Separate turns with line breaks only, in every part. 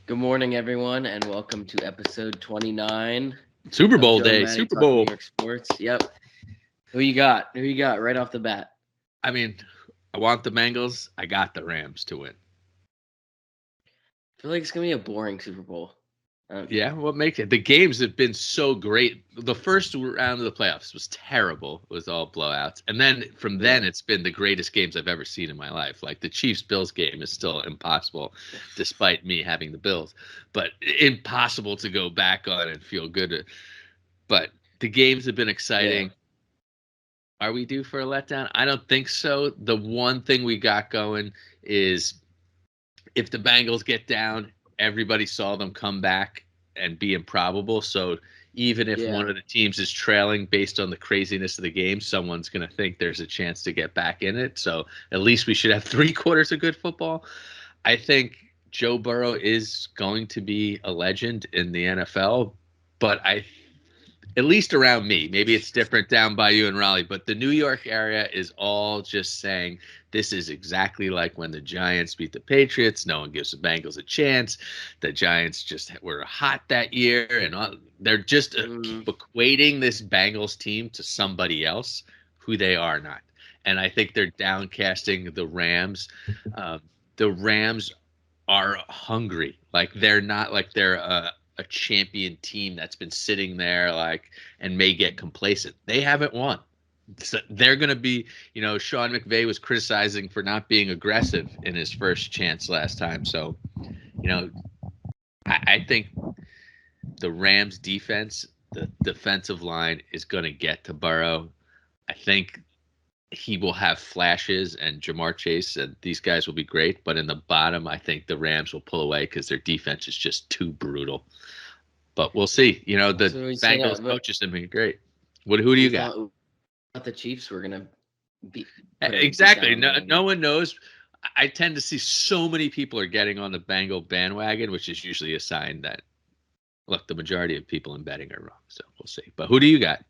Good morning, everyone, and welcome to episode 29
Super
of
Bowl
Joe and
day,
Matty
Super
Talking New
Bowl.
York Sports. Yep. Who you got? Who you got right off the bat?
I mean, I want the Bengals. I got the Rams to win.
I feel like it's gonna be a boring Super Bowl.
Yeah, what makes it? The games have been so great. The first round of the playoffs was terrible. It was all blowouts. And then from then,
Yeah.
it's been the greatest games I've ever seen in my life. Like the Chiefs Bills game is still impossible, despite me having the Bills, but impossible to go back on and feel good. But the games have been
Yeah.
exciting. Are we due for a letdown? I don't think so. The one thing we got going is if the Bengals get down, everybody saw them come back and be improbable. So even if
Yeah.
one of the teams is trailing based on the craziness of the game, someone's going to think there's a chance to get back in it. So at least we should have 3 quarters of good football. I think Joe Burrow is going to be a legend in the NFL, but at least around me. Maybe it's different down by you in Raleigh, but the New York area is all just saying this is exactly like when the Giants beat the Patriots. No one gives the Bengals a chance. The Giants just were hot that year, and they're just
Mm,
equating this Bengals team to somebody else who they are not. And I think they're downcasting the Rams. Um, the Rams are hungry. Like they're not like they're a champion team that's been sitting there like and may get complacent. They haven't won. So they're going to be, Sean McVay was criticizing for not being aggressive in his first chance last time. So, you know, I think the Rams defense, the defensive line is going to get to Burrow. I think he will have flashes and Jamar Chase and these guys will be great. But in the bottom, I think the Rams will pull away because their defense is just too brutal. But we'll see. The
so we say
Bengals
that, but
coaches have been great. Who do
we
you got?
thought the Chiefs were gonna beat put a beat down
Exactly.
on them
No, no
again.
one knows. I tend to see so many people are getting on the Bengal bandwagon, which is usually a sign that look, the majority of people in betting are wrong. So we'll see. But who do you got?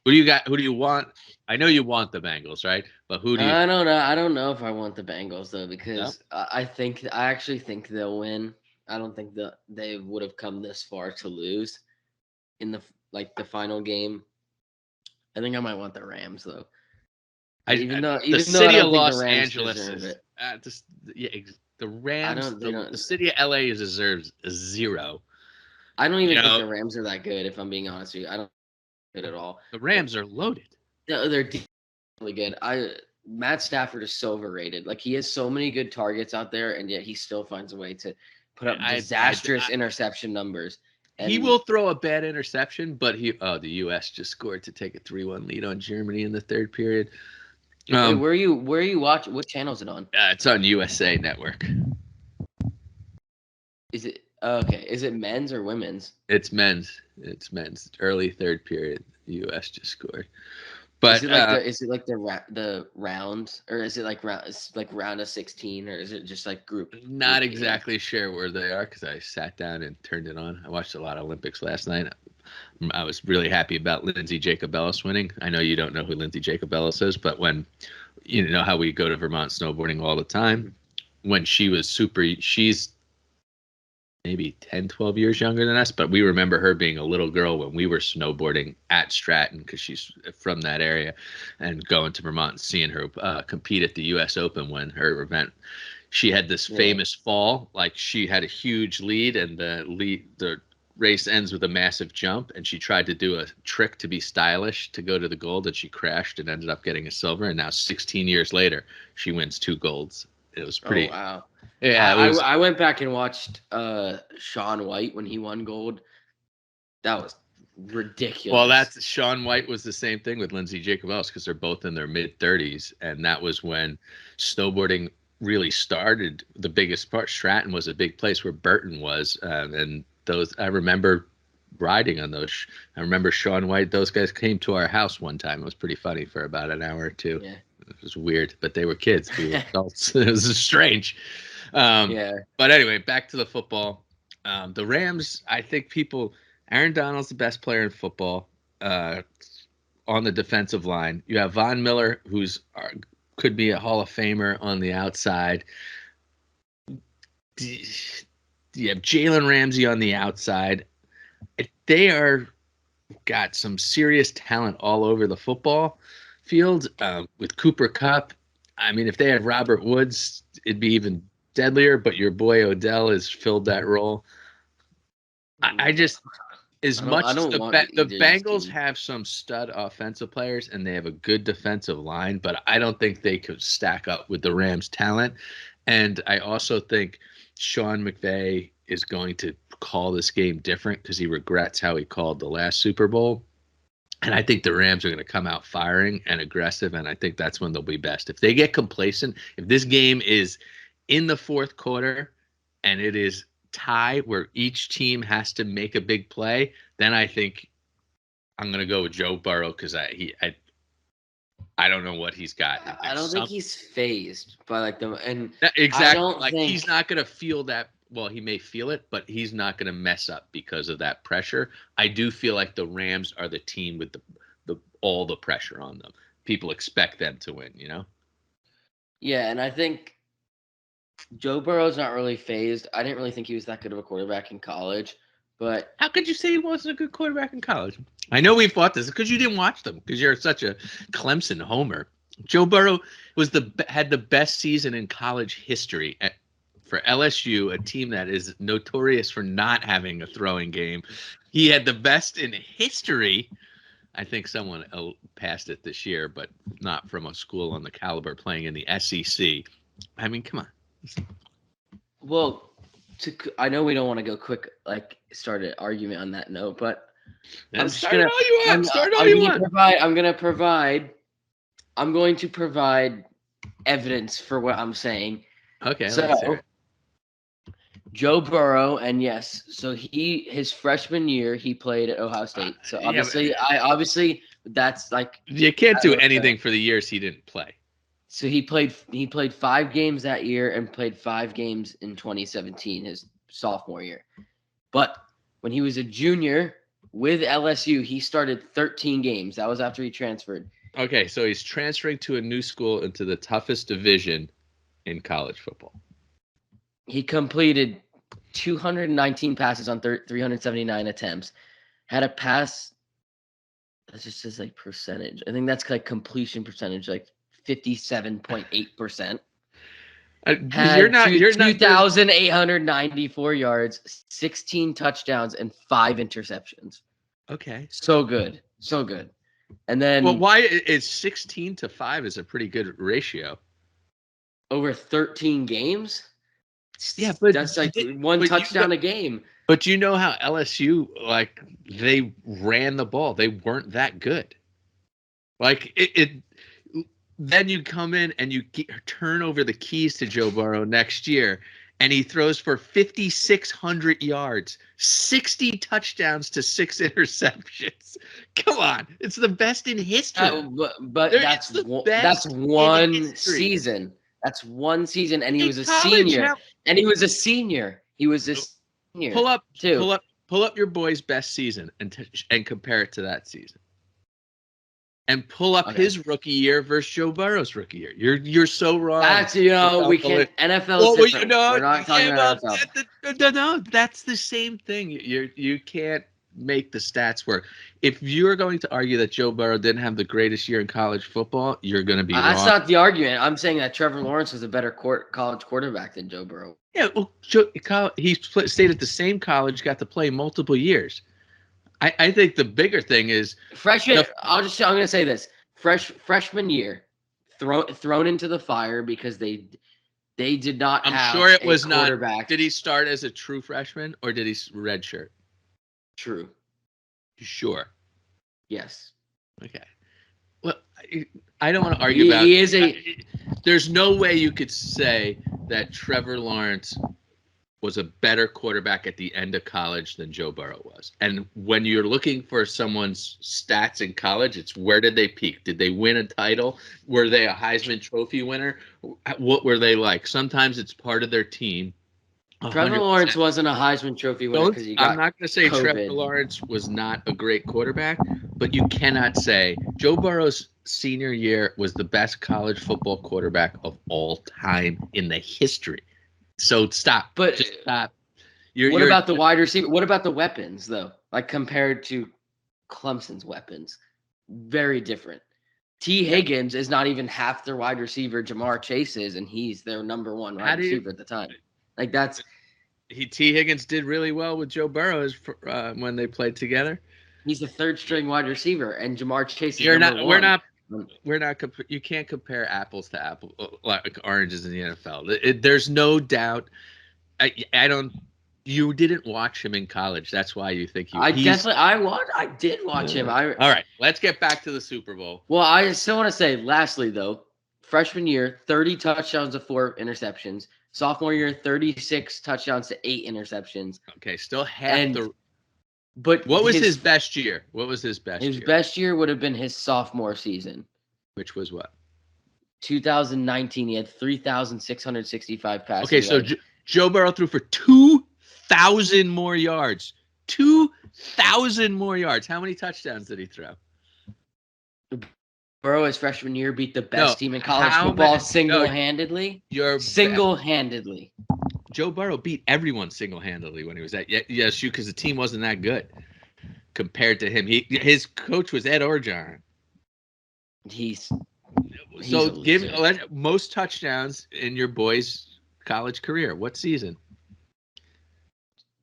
Who do you got? Who do you want? I know you want the Bengals, right? But who do you?
I don't know. I don't know if I want the Bengals though
No.
because I actually think they'll win. I don't think that they would have come this far to lose in the final game. I think I might want the Rams though.
The
Even though I
city
don't
of
think the
Los
Rams
Angeles
deserve
is
it.
just yeah. The
I
Rams,
don't they
the
don't
city of LA deserves a zero.
I don't
You
even think
know,
the Rams are that good if I'm being honest with you. I don't think good at all.
the
But
Rams are loaded.
they're really good. I Matt Stafford is so overrated. Like he has so many good targets out there and yet he still finds a way to put up disastrous interception numbers.
he
And
will throw a bad interception, but the U.S. just scored to take a 3-1 lead on Germany in the third period.
wait,
Um,
where are you watching? What channel is it on?
it's on USA Network.
Is it okay, is it men's or women's?
It's men's. It's men's. Early third period. The U.S. just scored.
Is
But
it like the round or is it like round it's like round of 16 or is it just like
not
group games?
exactly sure where they are because I sat down and turned it on. I watched a lot of Olympics last night. I was really happy about Lindsay Jacobellis winning. I know you don't know who Lindsay Jacobellis is, but when you know how we go to Vermont snowboarding all the time,
Mhm.
when she's maybe 10, 12 years younger than us, but we remember her being a little girl when we were snowboarding at Stratton because she's from that area and going to Vermont and seeing her compete at the US Open when her event she had this
Yeah.
famous fall. Like she had a huge lead, and the race ends with a massive jump. And she tried to do a trick to be stylish to go to the gold, and she crashed and ended up getting a silver. And now, 16 years later, she wins 2 golds. It was
Oh
pretty.
wow.
Yeah, it was.
I went back and watched Sean White when he won gold. That was
Well,
ridiculous.
that's Sean White was the same thing with Lindsay Jacobellis because they're both in their mid 30s, and that was when snowboarding really started. The biggest part, Stratton was a big place where Burton was, and those I remember riding on those. I remember Sean White. Those guys came to our house one time. It was pretty funny for about an hour or two.
Yeah.
It was weird, but they were kids. We were adults. It was strange. Um,
Yeah.
but anyway, back to the football. The Rams. I think people. Aaron Donald's the best player in football uh, on the defensive line. You have Von Miller, could be a Hall of Famer on the outside. You have Jalen Ramsey on the outside. They are got some serious talent all over the football field with Cooper Kupp. I mean, if they had Robert Woods, it'd be even deadlier. But your boy Odell has filled that role. I just, as
I
much as
don't want
the
EJ
Bengals
Speed.
have some stud offensive players and they have a good defensive line, but I don't think they could stack up with the Rams' talent. And I also think Sean McVay is going to call this game different because he regrets how he called the last Super Bowl. And I think the Rams are going to come out firing and aggressive, and I think that's when they'll be best. If they get complacent, if this game is in the fourth quarter and it is tie where each team has to make a big play, then I think I'm going to go with Joe Burrow because I don't know what he's got.
I don't think he's phased by like the and I
Exactly.
don't
Like
think
he's not going to feel that. Well, he may feel it, but he's not going to mess up because of that pressure. I do feel like the Rams are the team with the all the pressure on them. People expect them to win, you know?
yeah, and I think Joe Burrow's not really phased. I didn't really think he was that good of a quarterback in college, but
How could you say he wasn't a good quarterback in college? I know we fought this because you didn't watch them because you're such a Clemson homer. Joe Burrow had the best season in college history for LSU, a team that is notorious for not having a throwing game. He had the best in history. I think someone passed it this year, but not from a school on the caliber playing in the SEC. I mean, come on.
well, I know we don't want to go quick, like start an argument on that note, but I'm just
Start
gonna
all you want. Start all
I'm
you
gonna
want.
provide I'm going to provide evidence for what I'm saying.
Okay,
So
let's hear it.
Joe Burrow, and yes, so his freshman year he played at Ohio State. So
Yeah,
obviously that's like
you can't
I
do
don't know.
anything for the years he didn't play.
So he played 5 games that year and played 5 games in 2017, his sophomore year. But when he was a junior with LSU, he started 13 games. That was after he transferred.
Okay, so he's transferring to a new school into the toughest division in college football.
He completed 219 passes on 379 attempts. Had a pass that just says like percentage. I think that's like completion percentage, like 57.8%.
You're
Had
not. You're not.
2,894 yards, 16 touchdowns, and 5 interceptions.
Okay.
So good. So good. And
Well,
then
why is 16-5 is a pretty good ratio?
over 13 games,
Yeah, but
that's like one
but
touchdown a game.
but you know how LSU like they ran the ball. They weren't that good. Like it then you come in and you turn over the keys to Joe Burrow next year, and he throws for 5,600 yards, 60 touchdowns to 6 interceptions. Come on, it's the best in history.
But
It's the
that's
best in
one
history.
season. That's one season, and he
In
was a
college,
senior. And he was a senior. He was a senior
pull up,
too.
pull up your boy's best season and compare it to that season. And pull up his rookie year versus Joe Burrow's rookie year. You're so wrong.
That's we can't. NFL is different. We're not talking about NFL.
No, that's the same thing. You can't make the stats work. If you're going to argue that Joe Burrow didn't have the greatest year in college football, you're going to be wrong.
That's not the argument. I'm saying that Trevor Lawrence was a better college quarterback than Joe Burrow.
Yeah, well, he stayed at the same college, got to play multiple years. I think the bigger thing is
freshman. I'm going to say this: freshman year, thrown into the fire because they did not.
I'm sure it was
quarterback.
Not. Did he start as a true freshman or did he redshirt?
True.
Sure.
Yes.
Okay. Well, I don't want to argue about.
He is
there's no way you could say that Trevor Lawrence was a better quarterback at the end of college than Joe Burrow was. And when you're looking for someone's stats in college, it's where did they peak? Did they win a title? Were they a Heisman Trophy winner? What were they like? Sometimes it's part of their team. 100%.
Trevor Lawrence wasn't a Heisman Trophy winner because he got
I'm not going to say
COVID.
Trevor Lawrence was not a great quarterback, but you cannot say Joe Burrow's senior year was the best college football quarterback of all time in the history. So stop.
But
just stop.
What about the wide receiver? What about the weapons, though? Like compared to Clemson's weapons, very different. T. Higgins is not even half their wide receiver Jamar Chase is, and he's their number one wide receiver at the time. Like that's
T. Higgins did really well with Joe Burrow when they played together.
He's the third string wide receiver, and Jamar Chase is
number one.
We're not.
You can't compare apples to apples, like oranges in the NFL. There's no doubt. I don't. You didn't watch him in college. That's why you think
I did watch him.
All right, let's get back to the Super Bowl.
Well, I still want to say, lastly, though, freshman year, 30 touchdowns to 4 interceptions. Sophomore year, 36 touchdowns to 8 interceptions.
Okay, still half the.
But
what was his best year? What was his best year?
His best year would have been his sophomore season.
Which was what?
2019. He had 3,665 passing
Okay, so Joe Burrow threw for 2,000 more yards. 2,000 more yards. How many touchdowns did he throw?
Burrow, his freshman year, beat the best team in college football single-handedly. Single-handedly.
Joe Burrow beat everyone single-handedly when he was at YSU because the team wasn't that good compared to him. His coach was Ed Orgeron.
He's
most touchdowns in your boy's college career. What season?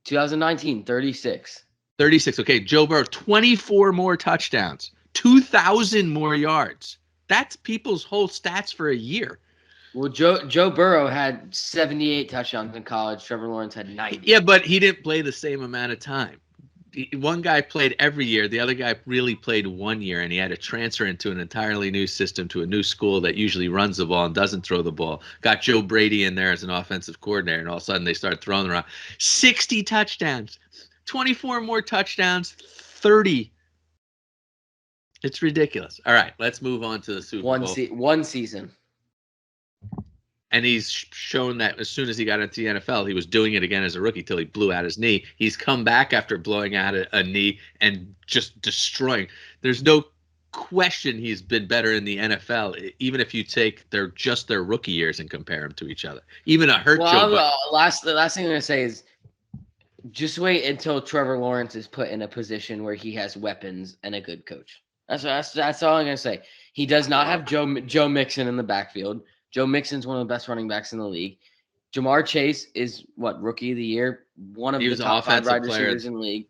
2019, 36.
36. Okay, Joe Burrow, 24 more touchdowns, 2,000 more yards. That's people's whole stats for a year.
Well, Joe Burrow had 78 touchdowns in college. Trevor Lawrence had 90.
Yeah, but he didn't play the same amount of time. One guy played every year. The other guy really played 1 year, and he had to transfer into an entirely new system to a new school that usually runs the ball and doesn't throw the ball. Got Joe Brady in there as an offensive coordinator, and all of a sudden they start throwing around 60 touchdowns, 24 more touchdowns, 30. It's ridiculous. All right, let's move on to the Super Bowl.
One season.
And he's shown that as soon as he got into the NFL, he was doing it again as a rookie till he blew out his knee. He's come back after blowing out a knee and just destroying. There's no question he's been better in the NFL, even if you take their rookie years and compare them to each other. Even a hurt Joe.
The last thing I'm going to say is just wait until Trevor Lawrence is put in a position where he has weapons and a good coach. That's all I'm going to say. He does not have Joe Mixon in the backfield. Joe Mixon's one of the best running backs in the league. Jamar Chase is rookie of the year, one of the top 5 wide receivers in the league.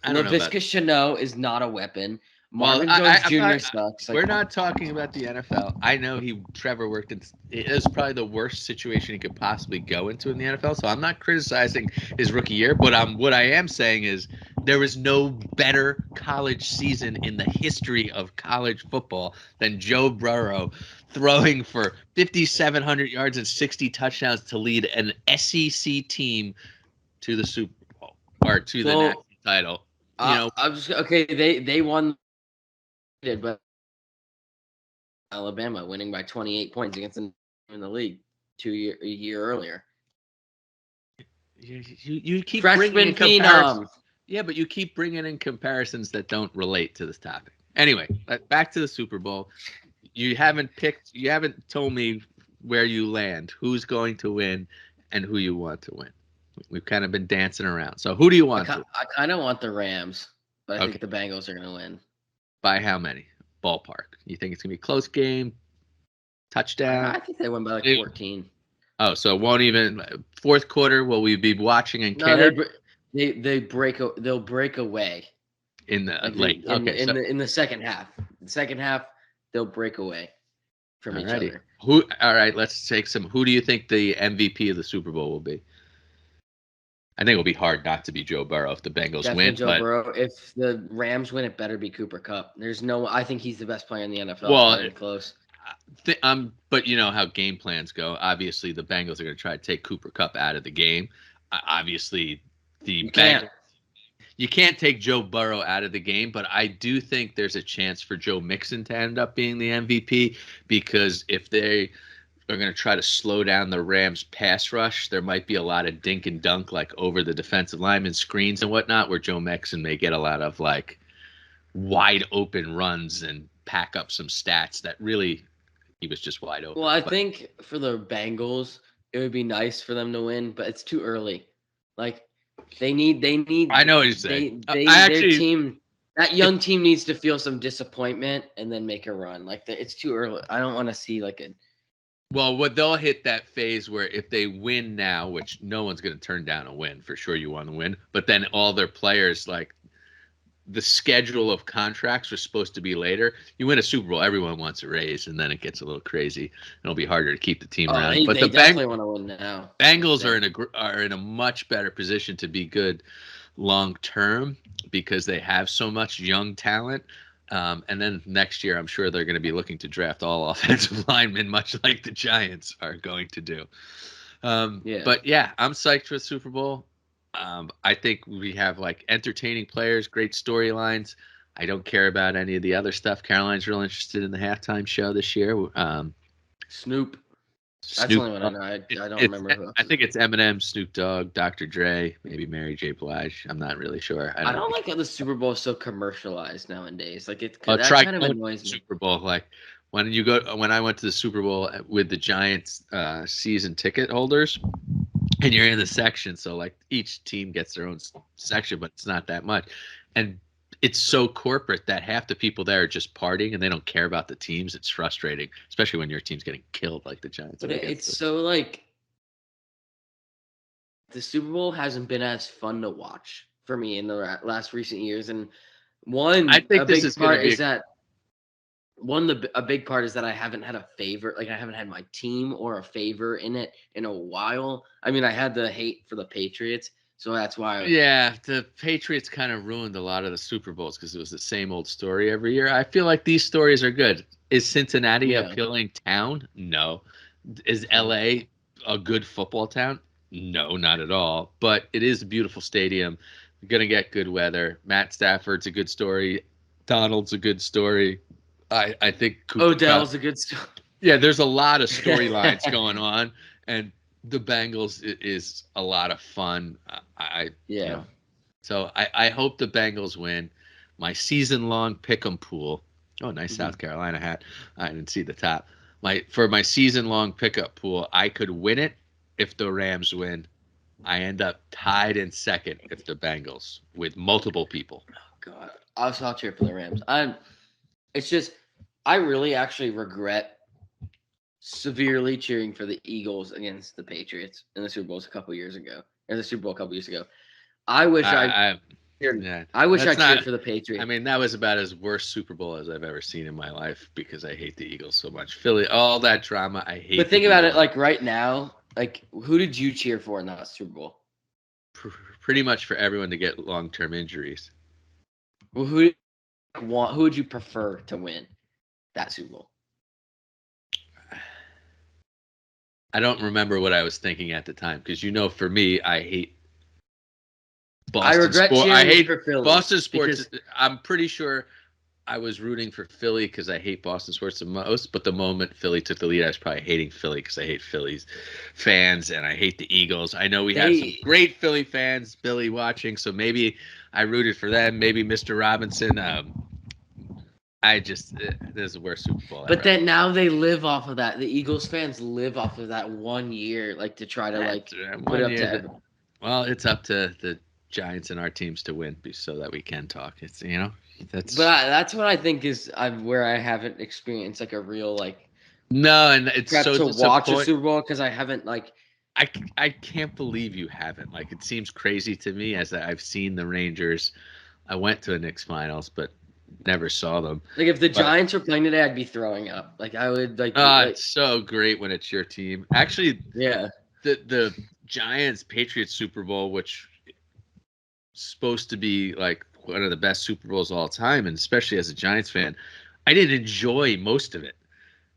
Laviska Shenault is not a weapon. Marvin Jones Jr. sucks.
We're not talking about the NFL. I know Trevor worked in. It is probably the worst situation he could possibly go into in the NFL. So I'm not criticizing his rookie year, but what I am saying is there was no better college season in the history of college football than Joe Burrow throwing for 5,700 yards and 60 touchdowns to lead an SEC team to the Super Bowl or to the national title.
They won. But Alabama winning by 28 points against them in the league a year earlier.
You keep
freshman
bringing
phenom.
Yeah, but you keep bringing in comparisons that don't relate to this topic. Anyway, back to the Super Bowl. You haven't told me where you land, who's going to win, and who you want to win. We've kind of been dancing around. So who do you want to?
I kind of want the Rams, but I think the Bengals are going to win.
By how many? Ballpark. You think it's going to be a close game? Touchdown?
I think they win by 14.
Oh, so it won't even – fourth quarter, will we be watching and care?
They'll break away.
In the late.
In the second half. The second half, they'll break away from each other.
All right, let's take some – who do you think the MVP of the Super Bowl will be? I think it'll be hard not to be Joe Burrow if the Bengals win.
Burrow. If the Rams win, it better be Cooper Kupp. I think he's the best player in the NFL. Well, close.
But you know how game plans go. Obviously, the Bengals are going to try to take Cooper Kupp out of the game. Obviously, you can't take Joe Burrow out of the game, but I do think there's a chance for Joe Mixon to end up being the MVP because if they are going to try to slow down the Rams pass rush, there might be a lot of dink and dunk like over the defensive lineman screens and whatnot where Joe Mixon may get a lot of like wide open runs and pack up some stats that really he was just wide open.
Well, I think for the Bengals, it would be nice for them to win, but it's too early. Like They need.
I know what you're saying.
Their team. That young team needs to feel some disappointment and then make a run. Like it's too early. I don't want to see like a.
Well, what they'll hit that phase where if they win now, which no one's going to turn down a win for sure, you want to win, but then all their players like the schedule of contracts was supposed to be later. You win a Super Bowl, everyone wants a raise, and then it gets a little crazy. It'll be harder to keep the team around. But
They definitely want to win now.
Bengals are in a much better position to be good long term because they have so much young talent. And then next year, I'm sure they're going to be looking to draft all offensive linemen, much like the Giants are going to do. But yeah, I'm psyched for the Super Bowl. I think we have like entertaining players, great storylines. I don't care about any of the other stuff. Caroline's real interested in the halftime show this year.
Snoop. That's the only one I know. I don't remember who else.
I think it's Eminem, Snoop Dogg, Dr. Dre, maybe Mary J. Blige. I'm not really sure.
I don't like how the Super Bowl is so commercialized nowadays. Like that
try
kind of annoys me.
Super Bowl, like when I went to the Super Bowl with the Giants season ticket holders, and you're in the section, so like each team gets their own section, but it's not that much, and it's so corporate that half the people there are just partying and they don't care about the teams. It's frustrating, especially when your team's getting killed like the Giants.
But it's so like the Super Bowl hasn't been as fun to watch for me in the last recent years, and a big part is that I haven't had a favorite. Like I haven't had my team or a favor in it in a while. I mean, I had the hate for the Patriots, so that's why.
Yeah, the Patriots kind of ruined a lot of the Super Bowls because it was the same old story every year. I feel like these stories are good. Is Cincinnati a appealing town? No. Is LA a good football town? No, not at all. But it is a beautiful stadium. You're going to get good weather. Matt Stafford's a good story. Donald's a good story. I think
Odell's a good story.
Yeah, there's a lot of storylines going on, and the Bengals is a lot of fun. So I hope the Bengals win. My season-long pick'em pool. Oh, nice South Carolina hat. I didn't see the top. For my season-long pickup pool, I could win it if the Rams win. I end up tied in second if the Bengals with multiple people.
Oh God, I'll cheer for the Rams. It's just I really actually regret severely cheering for the Eagles against the Patriots in the Super Bowl a couple years ago. I wish I cheered for the Patriots.
I mean, that was about as worst Super Bowl as I've ever seen in my life because I hate the Eagles so much. Philly, all that drama, I hate.
But think about it, like right now, like who did you cheer for in that Super Bowl?
Pretty much for everyone to get long-term injuries.
Well, who would you prefer to win that Super Bowl?
I don't remember what I was thinking at the time because for me, I hate Boston sports. I hate Boston sports. I'm pretty sure I was rooting for Philly because I hate Boston sports the most. But the moment Philly took the lead, I was probably hating Philly because I hate Philly's fans and I hate the Eagles. I know we have some great Philly fans, Billy, watching, so maybe I rooted for them. Maybe Mr. Robinson. This is the worst Super Bowl.
But then now they live off of that. The Eagles fans live off of that 1 year, like to try to put up to everyone.
Well, it's up to the Giants and our teams to win so that we can talk. It's
that's what I think is where I haven't experienced like a real
no, and it's so
to watch a Super Bowl because I haven't
I can't believe you haven't. It seems crazy to me as I've seen the Rangers. I went to a Knicks finals, but never saw them.
If the Giants were playing today, I'd be throwing up. I would
it's so great when it's your team. Actually,
yeah.
The Giants Patriots Super Bowl, which is supposed to be one of the best Super Bowls of all time, and especially as a Giants fan, I didn't enjoy most of it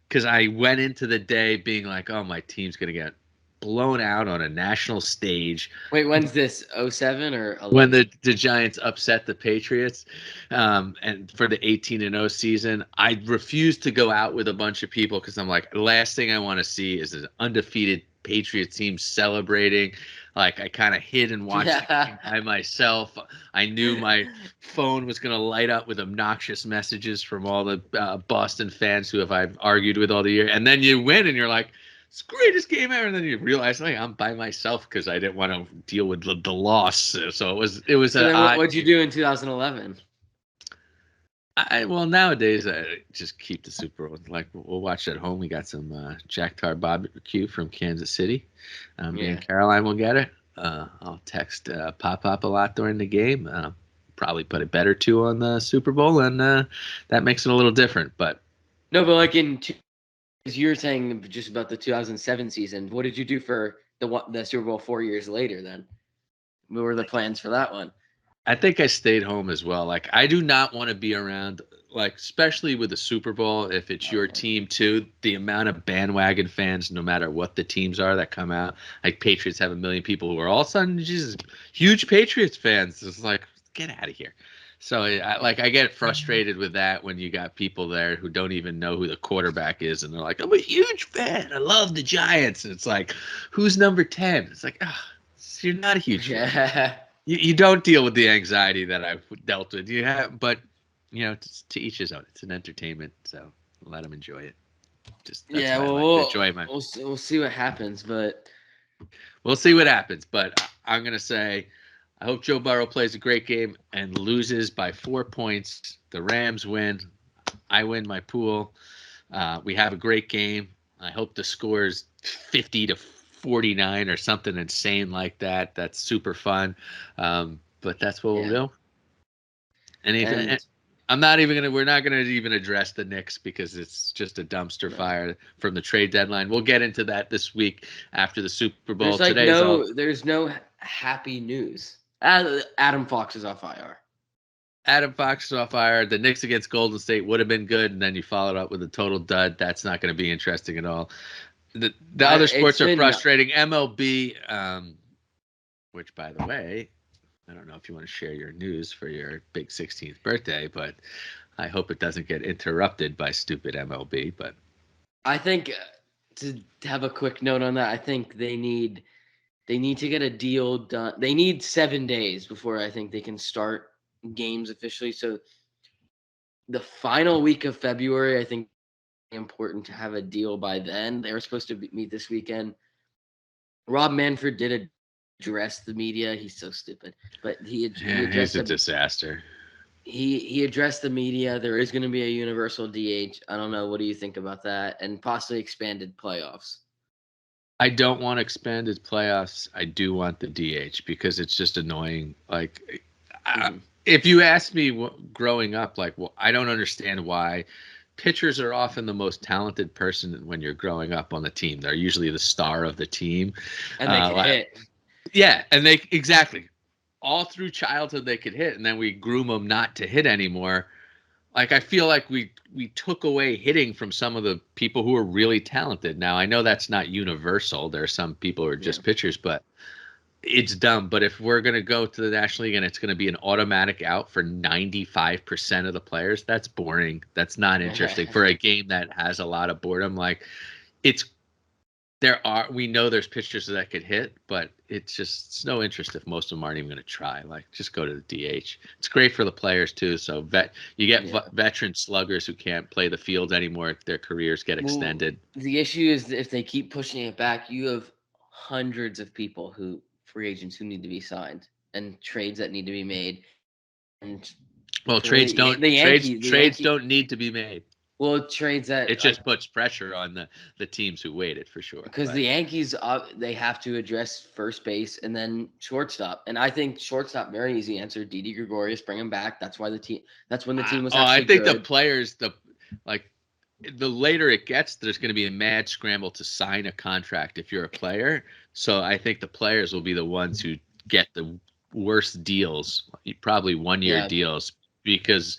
because I went into the day being like, "Oh, my team's gonna get blown out on a national stage."
Wait, when's this? 07 or 11?
When the Giants upset the Patriots, and for the 18-0 season, I refused to go out with a bunch of people because I'm like, last thing I want to see is an undefeated Patriots team celebrating. I kind of hid and watched the game by myself. I knew my phone was going to light up with obnoxious messages from all the Boston fans who I've argued with all the year. And then you win, and you're like, it's the greatest game ever. And then you realize, like, I'm by myself because I didn't want to deal with the loss. So it was
So
an
then
odd
what'd you
game.
do in 2011?
Well, nowadays I just keep the Super Bowl. Like we'll watch at home. We got some Jack Tar barbecue from Kansas City. Me and
Yeah.
Caroline will get it. I'll text Pop Pop a lot during the game. Probably put a bet or two on the Super Bowl, and that makes it a little different. But
No, but like as you were saying just about the 2007 season, what did you do for the Super Bowl 4 years later then? What were the plans for that one?
I think I stayed home as well. Like I do not want to be around, like especially with the Super Bowl, if it's your team too. The amount of bandwagon fans, no matter what the teams are that come out, like Patriots have a million people who are all of a sudden just huge Patriots fans. It's like get out of here. So I get frustrated with that when you got people there who don't even know who the quarterback is, and they're like, "I'm a huge fan. I love the Giants." And it's like, "Who's number 10?" It's like, ah, you're not a huge fan.
Yeah.
You don't deal with the anxiety that I've dealt with. You have, but to each his own. It's an entertainment, so let them enjoy it. Just that's
Yeah,
why I
well,
like to enjoy my.
we'll see what happens, but
We'll see what happens, but I'm gonna say, I hope Joe Burrow plays a great game and loses by 4 points. The Rams win. I win my pool. We have a great game. I hope the score is 50-49 or something insane like that. That's super fun. But that's what we'll
yeah.
do. Anything?
And
I'm not even gonna. We're not gonna even address the Knicks because it's just a dumpster
no.
fire from the trade deadline. We'll get into that this week after the Super Bowl. Today's all.
There's no happy news. Adam Fox is off IR.
Adam Fox is off fire. The Knicks against Golden State would have been good, and then you followed up with a total dud. That's not going to be interesting at all. The other
It's
sports are
been
frustrating. MLB, which by the way, I don't know if you want to share your news for your big 16th birthday, but I hope it doesn't get interrupted by stupid MLB. But
I think to have a quick note on that, I think they need to get a deal done. They need 7 days before I think they can start games officially. So the final week of February, I think important to have a deal by then. They were supposed to meet this weekend. Rob Manfred did address the media. He's so stupid, but he
yeah, he's
addressed
a disaster.
he addressed the media. There is going to be a universal DH. I don't know. What do you think about that? And possibly expanded playoffs.
I don't want expanded playoffs. I do want the DH because it's just annoying. Like,
Mm-hmm.
if you ask me growing up, like, well, I don't understand why pitchers are often the most talented person when you're growing up on the team. They're usually the star of the team.
And they could hit.
Yeah, and they exactly all through childhood they could hit, and then we groom them not to hit anymore. Like I feel like we took away hitting from some of the people who are really talented. Now I know that's not universal. There are some people who are
Yeah.
just pitchers, but it's dumb. But if we're gonna go to the National League and it's gonna be an automatic out for 95% of the players, that's boring. That's not interesting for a game that has a lot of boredom. Like it's we know there's pitchers that could hit, but it's no interest if most of them aren't even going to try. Like just go to the DH. It's great for the players too. So you get
Yeah.
veteran sluggers who can't play the field anymore. Their careers get
Well,
extended.
the issue is that if they keep pushing it back, you have hundreds of people who free agents who need to be signed and trades that need to be made. And
Well,
for the
trades
Yankee,
don't need to be made.
well, trades
It
that like
just puts pressure on the teams who waited for sure.
because the
But
Yankees they have to address first base and then shortstop, and I think shortstop very easy answer. Didi Gregorius, bring him back. That's why the team. That's when the team was
I
actually
think the
good.
players like the later it gets, there's going to be a mad scramble to sign a contract if you're a player. So I think the players will be the ones who get the worst deals, probably 1 year
Yeah,
deals, because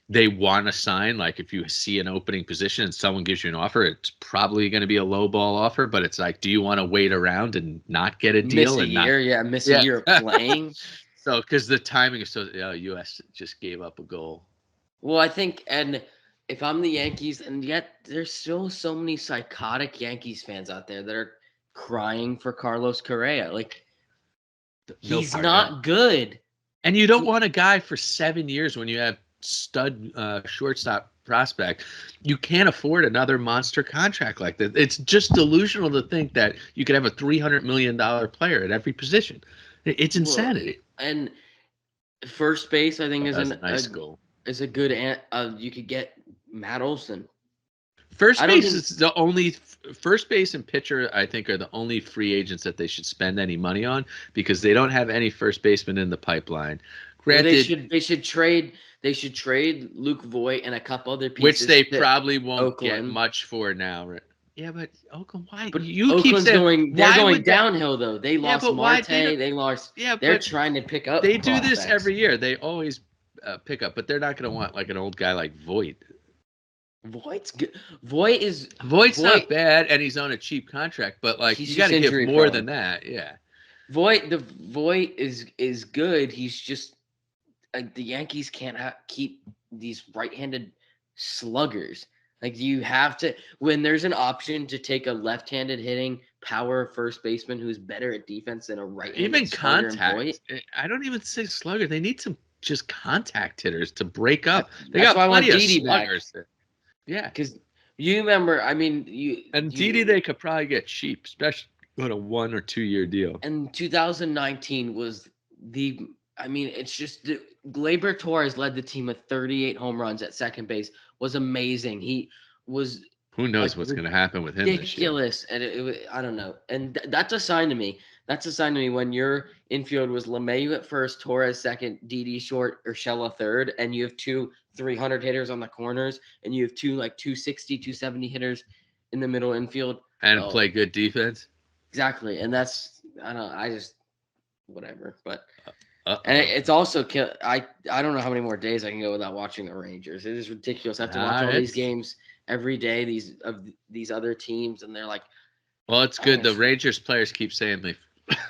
they want to sign. Like if you see an opening position and someone gives you an offer, it's probably going to be a low ball offer. But it's like, do you want to wait around and not get a
miss
deal
a
and not?
year. Yeah, miss a
Yeah.
year of playing.
So because the timing is so, U.S. just gave up a goal.
Well, I think, and if I'm the Yankees, and yet there's still so many psychotic Yankees fans out there that are crying for Carlos Correa. Like
No
he's
part of that.
not good.
And you don't
He,
want a guy for 7 years when you have stud shortstop prospect, you can't afford another monster contract like that. It's just delusional to think that you could have a $300 million player at every position. It's
Well,
insanity.
and first base, I think,
That was a nice goal.
is a good. You could get Matt Olson.
First
I don't
base
think
is the only first base and pitcher I think are the only free agents that they should spend any money on because they don't have any first baseman in the pipeline.
well,
Granted,
they should trade Luke Voigt and a couple other
which
pieces
they
to
probably won't get
Oakland.
much for now. Right? Yeah, but Oakland, why
But
you keep
Oakland's
saying
going they're
why
going
would that?
downhill though. They
Yeah,
lost
but why
Marte,
they don't?
they lost
Yeah,
they're
but
trying to pick up
they do this
prospects.
every year. They always pick up, but they're not going to want like an old guy like Voigt.
Voigt's good. Voigt is
Voigt's
Voigt
not bad, and he's on a cheap contract, but like
he's
you got
just
to give
injury
more
prone.
than that. Yeah.
Voigt is good. He's just the Yankees can't keep these right-handed sluggers. Like you have to when there's an option to take a left-handed hitting power first baseman who's better at defense than a right-handed
Even
slugger and Voigt.
contact. I don't even say slugger. They need some just contact hitters to break up. They
That's
got
why I want
plenty of
Didi back
sluggers. Yeah.
because you remember. I mean,
And Didi they could probably get cheap, especially on a 1 or 2 year deal.
and 2019 was the. I mean, it's just Gleyber Torres led the team with 38 home runs at second base. Was amazing. He was
Who
like
knows what's going to happen with him this year?
ridiculous, and I don't know. And that's a sign to me. That's a sign to me when your infield was LeMahieu at first, Torres second, Didi short, Urshela third, and you have two 300 hitters on the corners, and you have two like 260, 270 hitters in the middle infield.
And
Oh,
play good defense.
exactly. And that's I don't know. I just whatever, but.
Uh-oh.
And it's also I don't know how many more days I can go without watching the Rangers. It is ridiculous. I have to watch all these games every day. These other teams, and they're like,
well, it's good. The Rangers players keep saying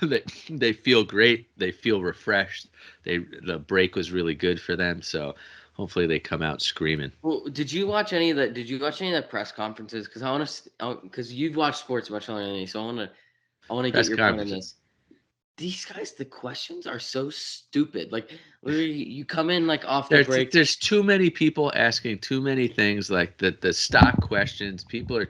they feel great. They feel refreshed. The break was really good for them. So hopefully they come out screaming.
Well, did you watch any of the press conferences? Because I want to because you've watched sports much longer than me, so I want to get your point on this. These guys, the questions are so stupid. Like, literally, you come in like off the break.
There's too many people asking too many things. Like the stock questions, people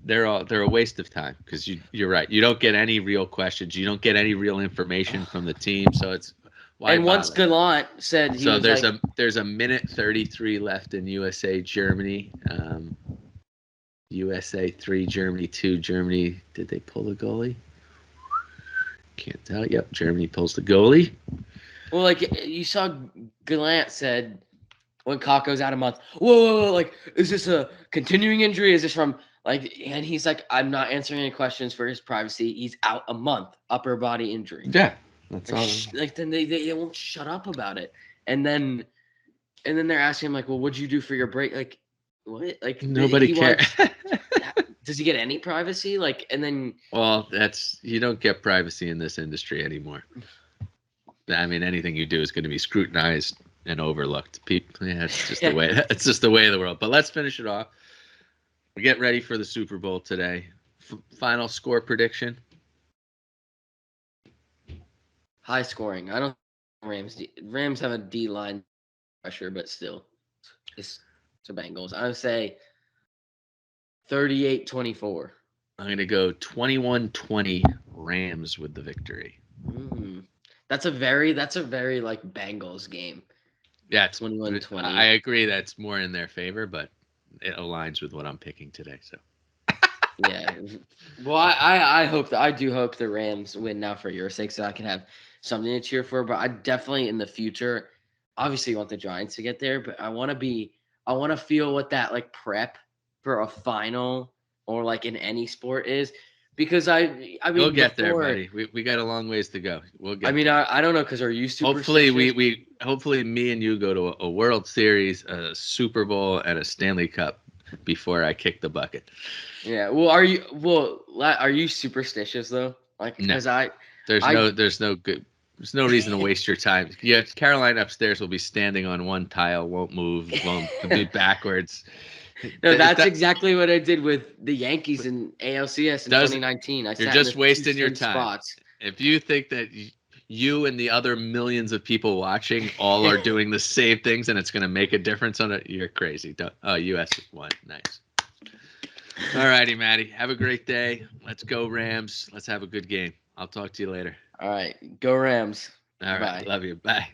they're a waste of time because you're right. You don't get any real questions. You don't get any real information from the team. So it's why.
And
bother?
once Gallant said
so there's a minute 33 left in USA Germany. USA 3, Germany 2. Germany, did they pull the goalie? Can't tell. Yep, Germany pulls the goalie.
Well, like you saw, Gallant said when Kako's out a month. Whoa, like is this a continuing injury? Is this from like? And he's like, I'm not answering any questions for his privacy. He's out a month, upper body injury.
Yeah, that's all.
Like then they won't shut up about it, and then they're asking him like, well, what'd you do for your break? Like, what? Like
nobody cares.
Does he get any privacy? Like, and then
well, you don't get privacy in this industry anymore. I mean, anything you do is going to be scrutinized and overlooked. People, yeah, it's just the way. It's just the way of the world. But let's finish it off. We get ready for the Super Bowl today. Final score prediction.
High scoring. I don't. Rams have a D line pressure, but still, it's the Bengals. I would say 38-24.
I'm going to go 21-20 Rams with the victory.
That's a very like Bengals game.
Yeah, it's
21-20.
I agree that's more in their favor, but it aligns with what I'm picking today. So
yeah. Well, I do hope the Rams win now for your sake so I can have something to cheer for. But I definitely in the future, obviously want the Giants to get there, but I want to feel what that like prep for a final or like in any sport is. Because I mean,
we'll get there, buddy. We got a long ways to go. We'll get.
I mean, I don't know because are you
superstitious? Hopefully me and you go to a World Series, a Super Bowl, and a Stanley Cup before I kick the bucket.
Yeah. Well, are you superstitious though? Like, because
there's no reason to waste your time. Yeah, Caroline upstairs will be standing on one tile, won't move, won't move backwards.
No, that's exactly what I did with the Yankees in ALCS in 2019.
You're just wasting your time.
spots.
If you think that you and the other millions of people watching all are doing the same things, and it's going to make a difference on it. You're crazy. US won. Nice. All righty, Matty. Have a great day. Let's go Rams. Let's have a good game. I'll talk to you later.
All right. Go Rams.
All right.
Bye.
Love you. Bye.